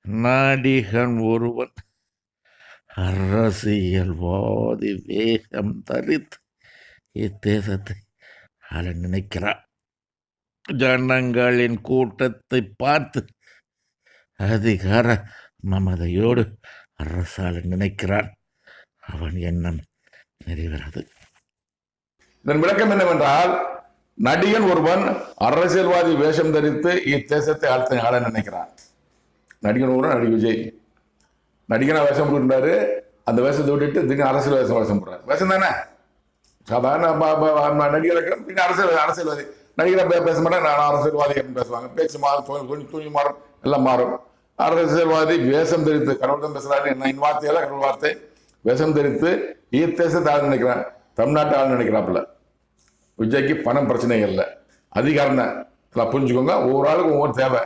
நடிகன் ஒருவன் அரசியல்வாதி வேகம் தரித்து இத்தேசத்தை ஆள நினைக்கிறான். ஜனங்களின் கூட்டத்தை பார்த்து அதிகார மமதையோடு அரசாள நினைக்கிறான். அவன் எண்ணம் நிறைவேறாது. இதன் விளக்கம் என்னவென்றால், நடிகன் ஒருவன் அரசியல்வாதி வேஷம் தரித்து இத்தேசத்தை ஆள நினைக்கிறான். நடிகன் ஒருவன் நடிகை விஜய் நடிகனா வேஷம் போட்டுட்டாரு. அந்த வேஷத்தை விட்டுட்டு திடீர்னு அரசியல் வேஷம் போடுறாரு. வேஷம் தானே, சாதாரண நடிகர் அரசியல்வாதி நடிகரை பேச மாட்டேன், நான் அரசியல்வாதி அப்படின்னு பேசுவாங்க. பேச்சு மாறும், துணி மாறும், எல்லாம் மாறும். அரசியல்வாதி வேஷம் தெரித்து, கடவுள் தான் பேசுறாரு, என்ன வார்த்தையெல்லாம் கடவுள் வார்த்தை. வேஷம் தெரித்து இத்தேசத்தை ஆள் நினைக்கிறான். தமிழ்நாட்டை ஆள் நினைக்கிறாப்புல. விஜய்க்கு பணம் பிரச்சனை இல்லை, அதிகாரம் தான். புரிஞ்சுக்கோங்க. ஒவ்வொரு ஆளுக்கும் ஒவ்வொரு தேவை.